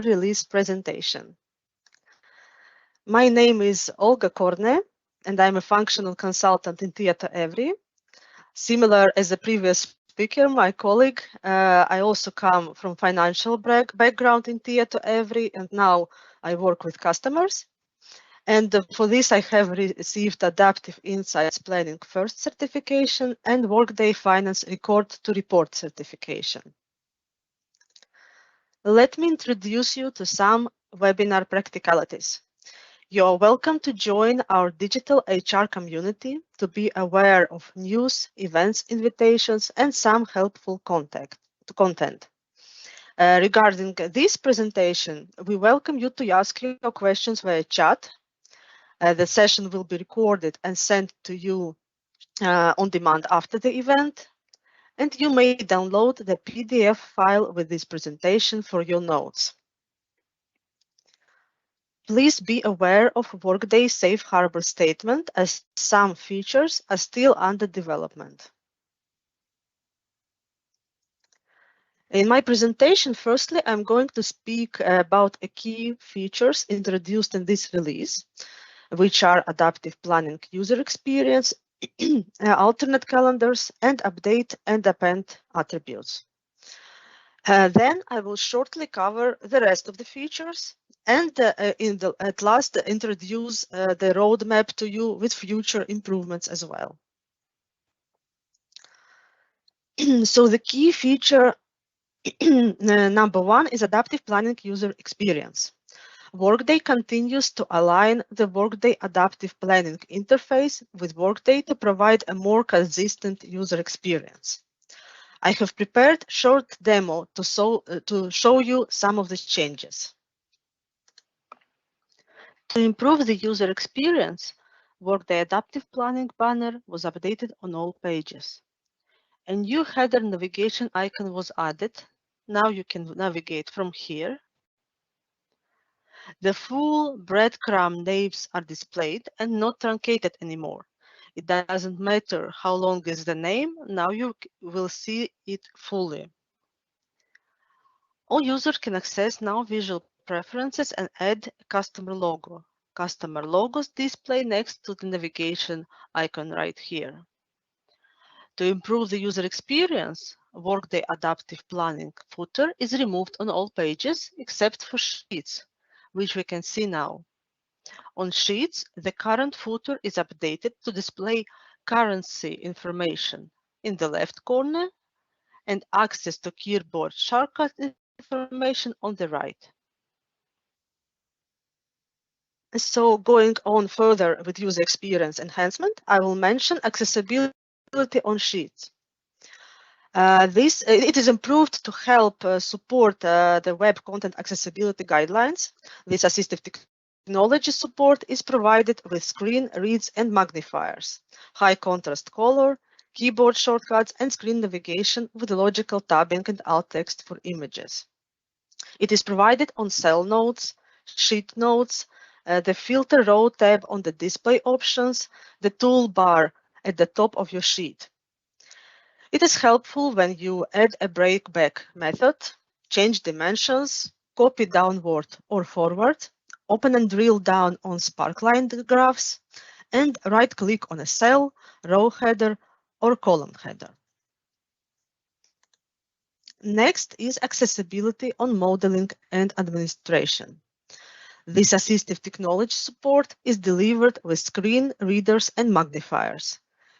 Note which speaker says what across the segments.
Speaker 1: release presentation. My name is Olga Korne, and I'm a functional consultant in Tieto-Evry. Similar as the previous speaker, my colleague, I also come from financial background in Tieto-Evry, and now I work with customers. And for this, I have received Adaptive Insights Planning First certification and Workday Finance Record to Report certification. Let me introduce you to some webinar practicalities. You're welcome to join our digital HR community to be aware of news, events, invitations, and some helpful content. Regarding this presentation, we welcome you to ask your questions via chat. The session will be recorded and sent to you on demand after the event, and you may download the PDF file with this presentation for your notes. Please be aware of Workday Safe Harbor statement, as some features are still under development. In my presentation, firstly, I'm going to speak about key features introduced in this release, which are adaptive planning user experience, alternate calendars, and update and append attributes. Then I will shortly cover the rest of the features and at last introduce the roadmap to you with future improvements as well. So the key feature number one is adaptive planning user experience. Workday continues to align the Workday Adaptive Planning interface with Workday to provide a more consistent user experience. I have prepared a short demo to show you some of the changes. To improve the user experience, Workday Adaptive Planning banner was updated on all pages. A new header navigation icon was added. Now you can navigate from here. The full breadcrumb names are displayed and not truncated anymore. It doesn't matter how long is the name, now you will see it fully. All users can access now visual preferences and add a customer logo. Customer logos display next to the navigation icon right here. To improve the user experience, Workday Adaptive Planning footer is removed on all pages except for Sheets, which we can see now. On Sheets, the current footer is updated to display currency information in the left corner and access to keyboard shortcut information on the right. So going on further with user experience enhancement, I will mention accessibility on Sheets. It is improved to help support the web content accessibility guidelines. This assistive technology support is provided with screen reads and magnifiers, high contrast color, keyboard shortcuts, and screen navigation with logical tabbing and alt text for images. It is provided on cell notes, sheet notes, the filter row tab on the display options, the toolbar at the top of your sheet. It is helpful when you add a breakback method, change dimensions, copy downward or forward, open and drill down on sparkline graphs, and right-click on a cell, row header, or column header. Next is accessibility on modeling and administration. This assistive technology support is delivered with screen readers and magnifiers,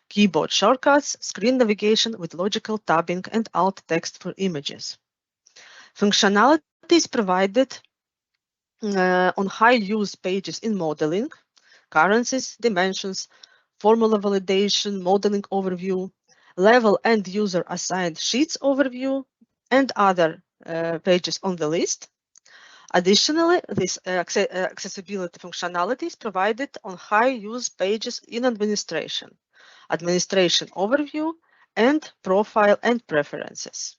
Speaker 1: keyboard shortcuts, screen navigation with logical tabbing, and alt text for images. Functionality is provided on high-use pages in modeling, currencies, dimensions, formula validation, modeling overview, level and user assigned sheets overview, and other pages on the list. Additionally, this accessibility functionality is provided on high-use pages in administration, administration overview, and profile and preferences.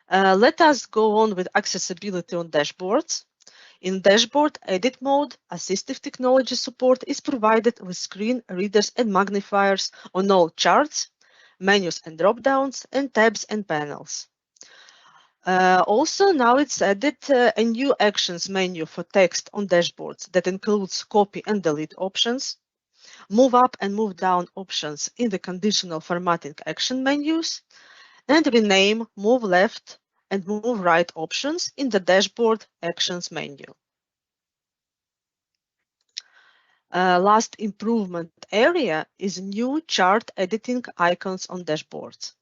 Speaker 1: Let us go on with accessibility on dashboards. In dashboard edit mode, assistive technology support is provided with screen readers and magnifiers on all charts, menus and drop-downs, and tabs and panels. Also, now it's added a new actions menu for text on dashboards that includes copy and delete options, move up and move down options in the conditional formatting action menus, and rename, move left and move right options in the dashboard actions menu. Last improvement area is new chart editing icons on dashboards.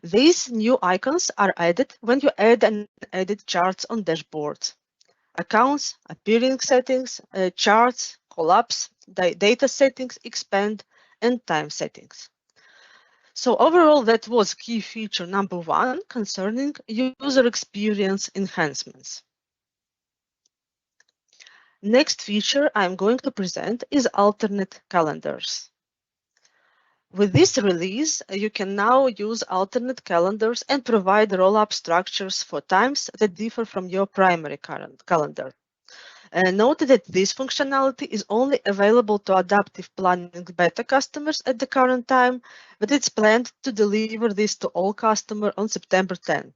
Speaker 1: These new icons are added when you add and edit charts on dashboards. Accounts, appearing settings, charts, collapse, data settings, expand, and time settings. So overall, that was key feature number 1 concerning user experience enhancements. Next feature I'm going to present is alternate calendars. With this release, you can now use alternate calendars and provide roll-up structures for times that differ from your primary calendar. Note that this functionality is only available to adaptive planning beta customers at the current time, but it's planned to deliver this to all customers on September 10th.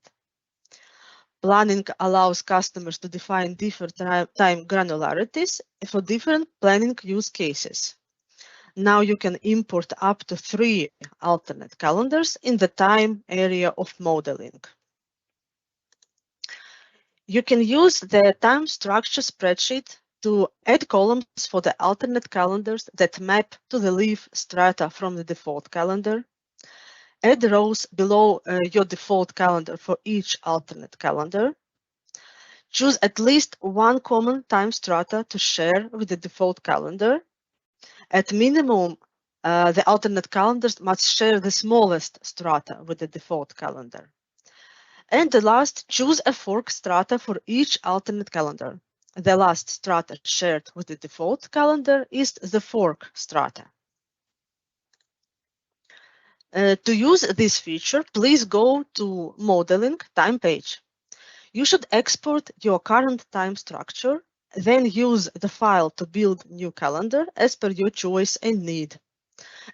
Speaker 1: Planning allows customers to define different time granularities for different planning use cases. Now you can import up to 3 alternate calendars in the time area of modeling. You can use the time structure spreadsheet to add columns for the alternate calendars that map to the leaf strata from the default calendar, add rows below your default calendar for each alternate calendar, choose at least one common time strata to share with the default calendar. At minimum, the alternate calendars must share the smallest strata with the default calendar. And the last, choose a fork strata for each alternate calendar. The last strata shared with the default calendar is the fork strata. To use this feature, please go to Modeling Time page. You should export your current time structure, then use the file to build new calendar as per your choice and need,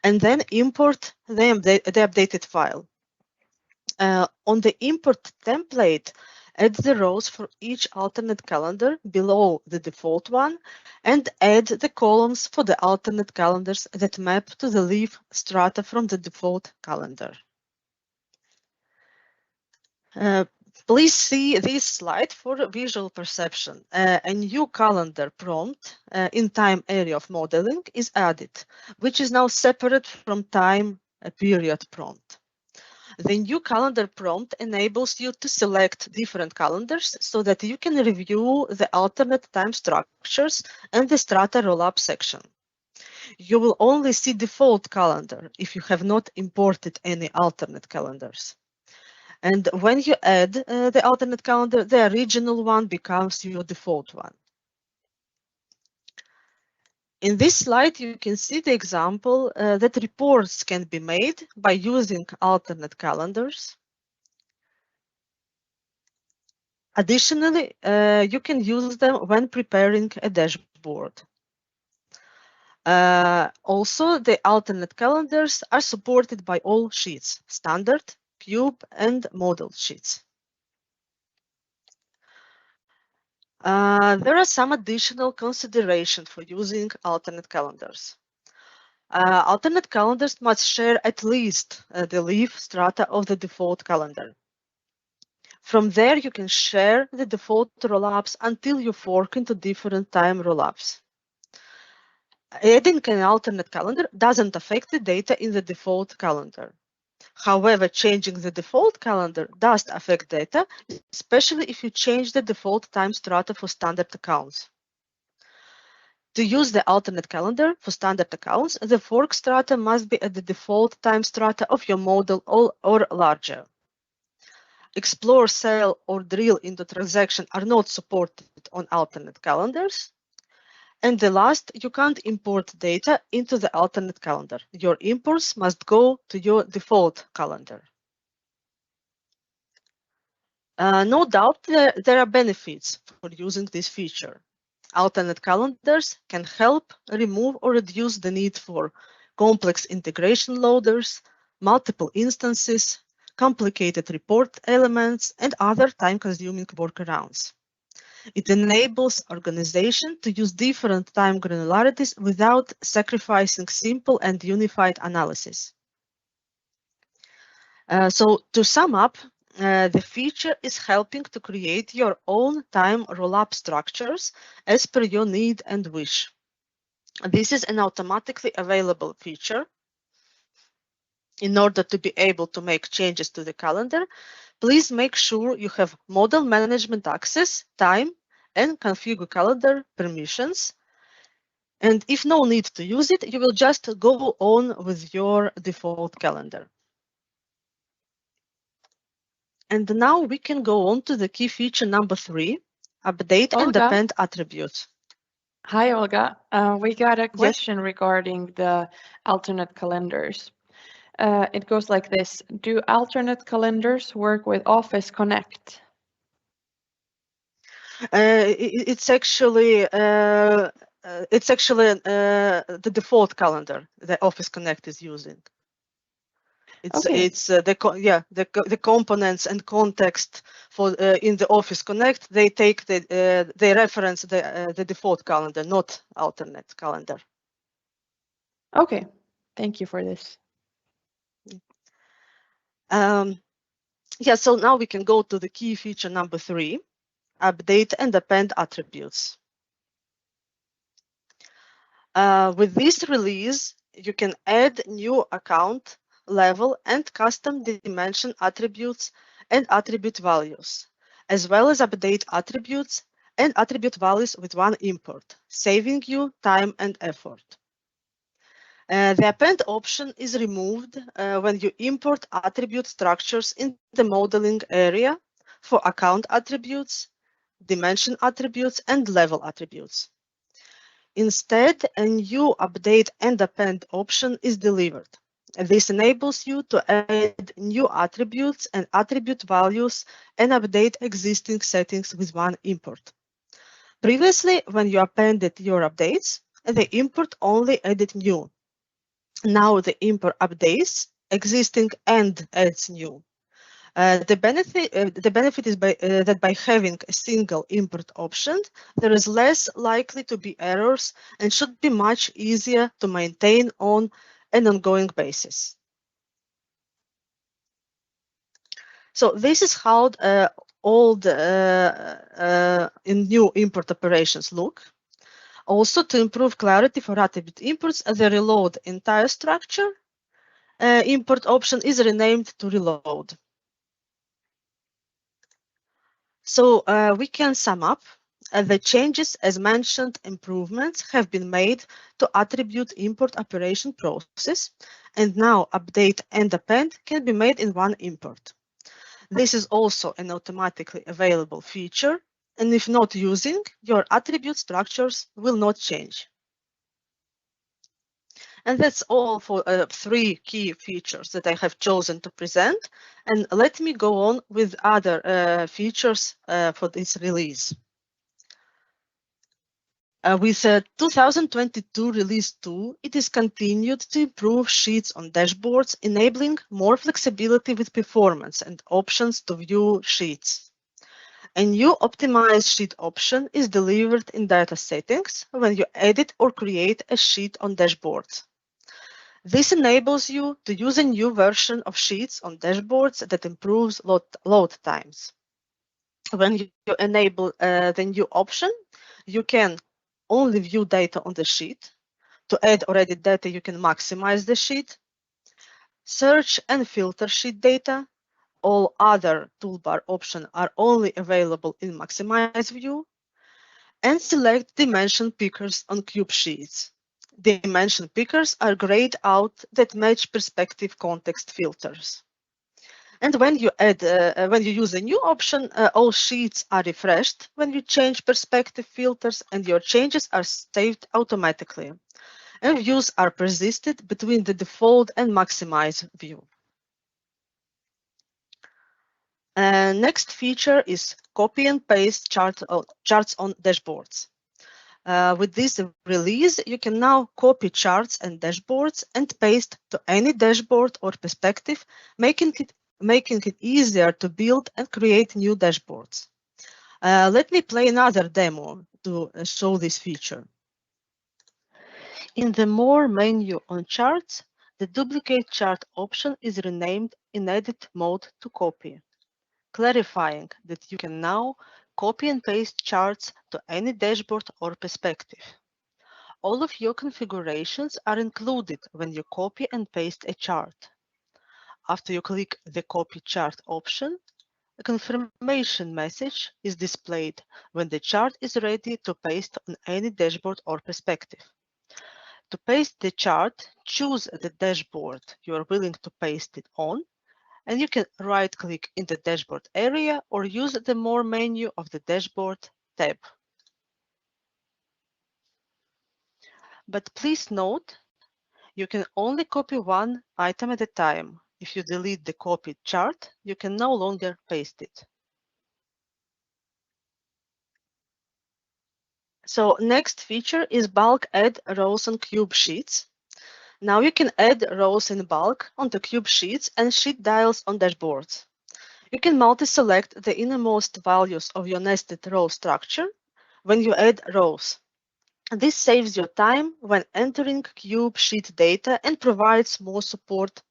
Speaker 1: and then import the updated file. On the import template, add the rows for each alternate calendar below the default one, and add the columns for the alternate calendars that map to the leaf strata from the default calendar. Please see this slide for visual perception. A new calendar prompt in time area of modeling is added, which is now separate from time period prompt. The new calendar prompt enables you to select different calendars so that you can review the alternate time structures and the strata rollup section. You will only see default calendar if you have not imported any alternate calendars. And when you add the alternate calendar, the original one becomes your default one. In this slide, you can see the example that reports can be made by using alternate calendars. Additionally, you can use them when preparing a dashboard. Also, the alternate calendars are supported by all sheets, standard, cube, and model sheets. There are some additional considerations for using alternate calendars. Alternate calendars must share at least the leaf strata of the default calendar. From there, you can share the default rollups until you fork into different time rollups. Adding an alternate calendar doesn't affect the data in the default calendar. However, changing the default calendar does affect data, especially if you change the default time strata for standard accounts. To use the alternate calendar for standard accounts, the fork strata must be at the default time strata of your model or larger. Explore, sell, or drill into transaction are not supported on alternate calendars. And the last, you can't import data into the alternate calendar. Your imports must go to your default calendar. No doubt there are benefits for using this feature. Alternate calendars can help remove or reduce the need for complex integration loaders, multiple instances, complicated report elements, and other time-consuming workarounds. It enables organization to use different time granularities without sacrificing simple and unified analysis. So to sum up, the feature is helping to create your own time rollup structures as per your need and wish. This is an automatically available feature. In order to be able to make changes to the calendar, please make sure you have model management access, time, and configure calendar permissions. And if no need to use it, you will just go on with your default calendar. And now we can go on to the key feature number 3, update and
Speaker 2: Olga?
Speaker 1: append attributes.
Speaker 2: Hi, Olga. We got a
Speaker 1: Yes.
Speaker 2: question regarding the alternate calendars. It goes like this. Do alternate calendars work with Office Connect?
Speaker 1: It's actually the default calendar that Office Connect is using. It's the components and context for in the Office Connect. They take they reference the default calendar, not alternate calendar.
Speaker 2: Okay, thank you for this.
Speaker 1: Yeah, so now we can go to the key feature number 3, update and append attributes. With this release, you can add new account level and custom dimension attributes and attribute values, as well as update attributes and attribute values with one import, saving you time and effort. The append option is removed when you import attribute structures in the modeling area for account attributes, dimension attributes, and level attributes. Instead, a new update and append option is delivered. This enables you to add new attributes and attribute values and update existing settings with one import. Previously, when you appended your updates, the import only added new. Now the import updates existing and adds new. The benefit is that by having a single import option, there is less likely to be errors and should be much easier to maintain on an ongoing basis. So this is how old new import operations look. Also, to improve clarity for attribute imports, the reload entire structure import option is renamed to reload. So we can sum up. The changes as mentioned improvements have been made to attribute import operation process, and now update and append can be made in one import. This is also an automatically available feature, and if not using, your attribute structures will not change. And that's all for 3 key features that I have chosen to present. And let me go on with other features for this release. With 2022 Release 2, it is continued to improve sheets on dashboards, enabling more flexibility with performance and options to view sheets. A new optimized sheet option is delivered in data settings when you edit or create a sheet on dashboards. This enables you to use a new version of sheets on dashboards that improves load times. When you enable the new option, you can only view data on the sheet. To add or edit data, you can maximize the sheet, search and filter sheet data. All other toolbar options are only available in maximize view, and select dimension pickers on cube sheets. Dimension pickers are grayed out that match perspective context filters. And when you use a new option, all sheets are refreshed when you change perspective filters, and your changes are saved automatically. And views are persisted between the default and maximize view. Next feature is copy and paste charts on dashboards. With this release, you can now copy charts and dashboards and paste to any dashboard or perspective, making making it easier to build and create new dashboards. Let me play another demo to show this feature. In the More menu on Charts, the Duplicate Chart option is renamed in Edit mode to Copy, clarifying that you can now copy and paste charts to any dashboard or perspective. All of your configurations are included when you copy and paste a chart. After you click the Copy Chart option, a confirmation message is displayed when the chart is ready to paste on any dashboard or perspective. To paste the chart, choose the dashboard you are willing to paste it on, and you can right-click in the dashboard area or use the More menu of the Dashboard tab. But please note, you can only copy one item at a time. If you delete the copied chart, you can no longer paste it. So next feature is bulk add rows on cube sheets. Now you can add rows in bulk onto cube sheets and sheet dials on dashboards. You can multi-select the innermost values of your nested row structure when you add rows. This saves your time when entering cube sheet data and provides more support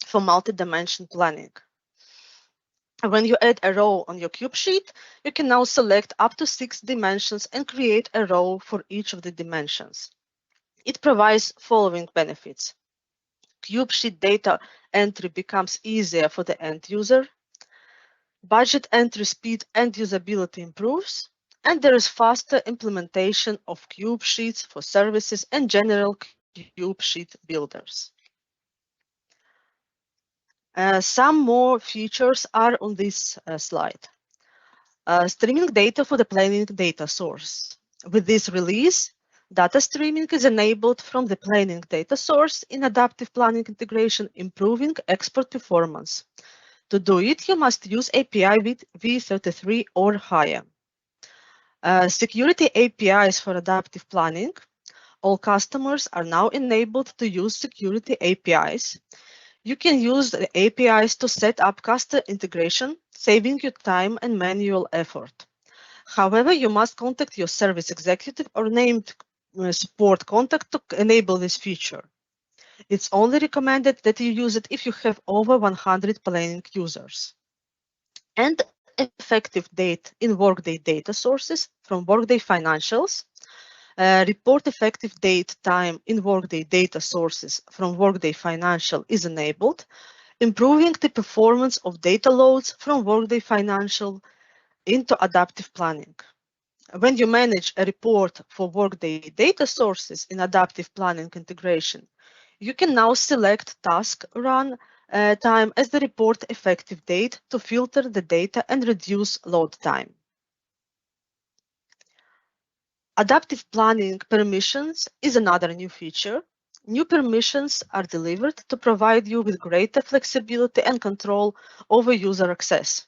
Speaker 1: for multi-dimension planning. When you add a row on your cube sheet, you can now select up to 6 dimensions and create a row for each of the dimensions. It provides following benefits. Cube sheet data entry becomes easier for the end user. Budget entry speed and usability improves. And there is faster implementation of cube sheets for services and general cube sheet builders. Some more features are on this slide. Streaming data for the planning data source. With this release, data streaming is enabled from the planning data source in adaptive planning integration, improving export performance. To do it, you must use API v33 or higher. Security APIs for adaptive planning. All customers are now enabled to use security APIs. You can use the APIs to set up custom integration, saving you time and manual effort. However, you must contact your service executive or named support contact to enable this feature. It's only recommended that you use it if you have over 100 planning users. And effective date in Workday data sources from Workday Financials. Report effective date time in Workday data sources from Workday Financial is enabled, improving the performance of data loads from Workday Financial into adaptive planning. When you manage a report for Workday data sources in adaptive planning integration, you can now select task run time as the report effective date to filter the data and reduce load time. Adaptive planning permissions is another new feature. New permissions are delivered to provide you with greater flexibility and control over user access.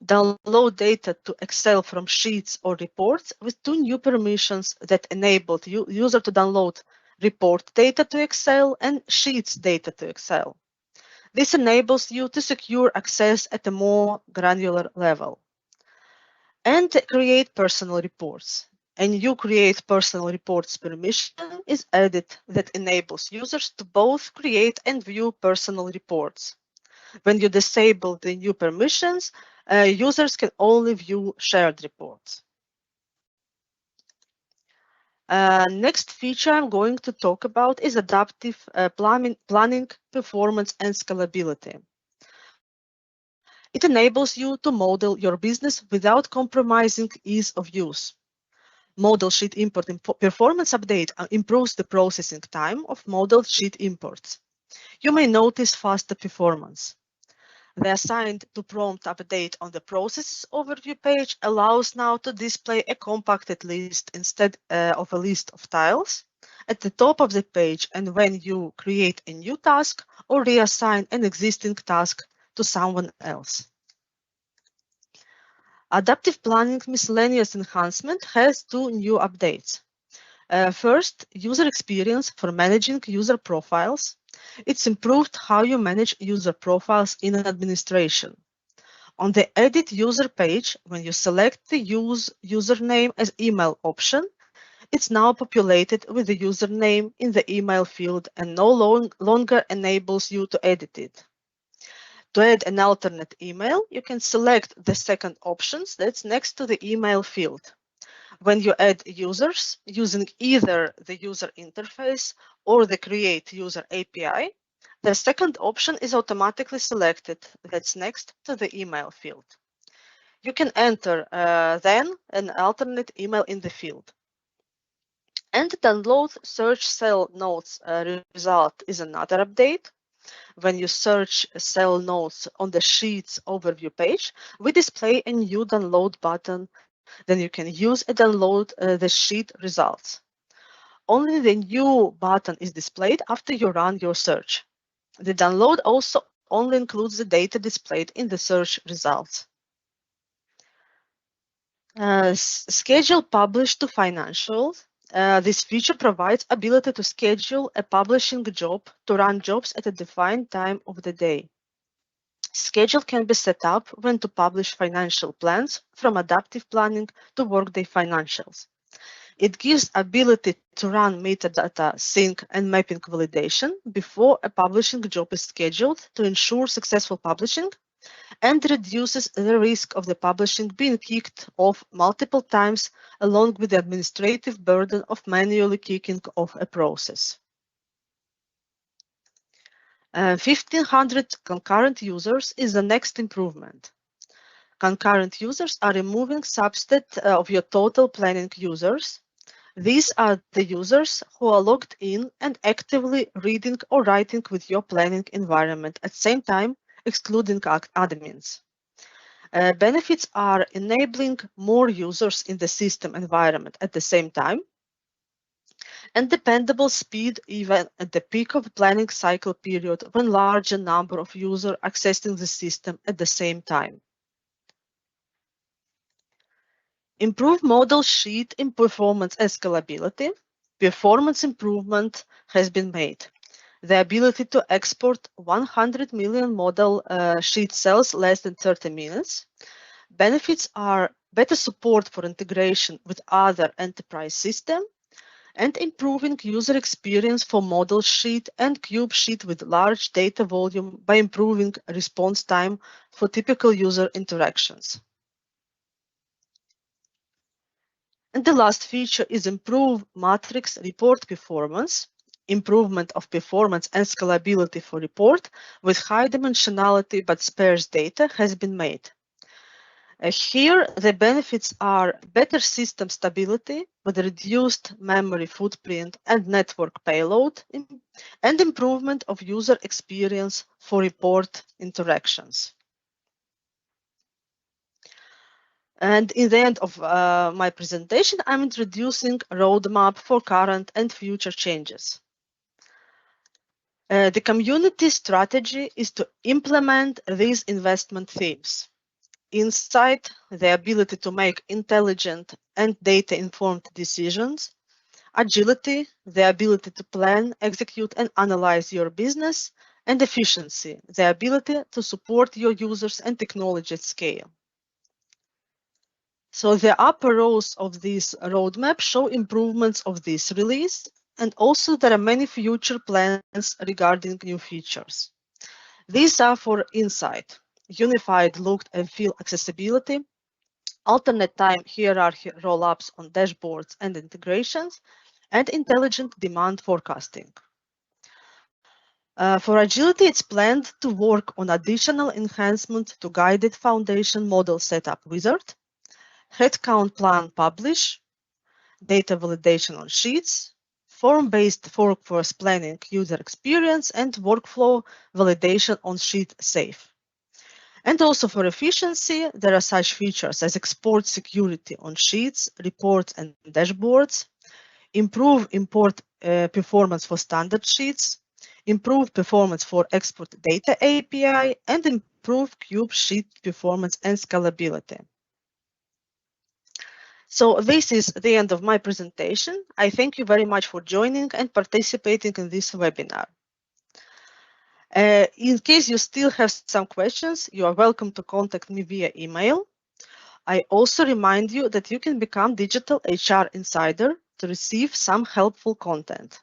Speaker 1: Download data to Excel from sheets or reports with two new permissions that enable the user to download report data to Excel and sheets data to Excel. This enables you to secure access at a more granular level. And create personal reports. A new create personal reports permission is added that enables users to both create and view personal reports. When you disable the new permissions, users can only view shared reports. Next feature I'm going to talk about is adaptive planning, performance, and scalability. It enables you to model your business without compromising ease of use. Model sheet import performance update improves the processing time of model sheet imports. You may notice faster performance. The assigned to prompt update on the processes overview page allows now to display a compacted list instead of a list of tiles at the top of the page, and when you create a new task or reassign an existing task to someone else. Adaptive planning miscellaneous enhancement has two new updates. First, user experience for managing user profiles. It's improved how you manage user profiles in administration. On the Edit User page, when you select the Use Username as email option, it's now populated with the username in the email field and no longer enables you to edit it. To add an alternate email, you can select the second option that's next to the email field. When you add users using either the user interface or the Create User API, the second option is automatically selected that's next to the email field. You can enter then an alternate email in the field. And download search cell notes result is another update. When you search cell notes on the Sheets overview page, we display a new download button. Then you can use and download the sheet results. Only the new button is displayed after you run your search. The download also only includes the data displayed in the search results. Schedule publish to financials. This feature provides ability to schedule a publishing job to run jobs at a defined time of the day. Schedule can be set up when to publish financial plans from adaptive planning to Workday financials. It gives ability to run metadata sync and mapping validation before a publishing job is scheduled to ensure successful publishing and reduces the risk of the publishing being kicked off multiple times along with the administrative burden of manually kicking off a process. 1500 concurrent users is the next improvement. Concurrent users are removing subset of your total planning users. These are the users who are logged in and actively reading or writing with your planning environment at the same time, excluding admins. Benefits are enabling more users in the system environment at the same time, and dependable speed even at the peak of planning cycle period when larger number of users accessing the system at the same time. Improve model sheet in performance and scalability. Performance improvement has been made. The ability to export 100 million model sheet cells less than 30 minutes. Benefits are better support for integration with other enterprise systems and improving user experience for model sheet and cube sheet with large data volume by improving response time for typical user interactions. And the last feature is improve matrix report performance. Improvement of performance and scalability for report with high dimensionality but sparse data has been made. Here, the benefits are better system stability with reduced memory footprint and network payload, and improvement of user experience for report interactions. And in the end of my presentation, I'm introducing a roadmap for current and future changes. The community strategy is to implement these investment themes. Insight, the ability to make intelligent and data-informed decisions. Agility, the ability to plan, execute, and analyze your business. And efficiency, the ability to support your users and technology at scale. So the upper rows of this roadmap show improvements of this release, and also there are many future plans regarding new features. These are for Insight, unified look and feel accessibility, alternate time hierarchy rollups on dashboards and integrations, and intelligent demand forecasting. For agility, it's planned to work on additional enhancement to guided foundation model setup wizard, headcount plan publish, data validation on sheets, form-based workforce planning user experience, and workflow validation on sheet safe. And also for efficiency, there are such features as export security on sheets, reports, and dashboards, improve import performance for standard sheets, improve performance for export data API, and improve cube sheet performance and scalability. So this is the end of my presentation. I thank you very much for joining and participating in this webinar. In case you still have some questions, you are welcome to contact me via email. I also remind you that you can become Digital HR Insider to receive some helpful content.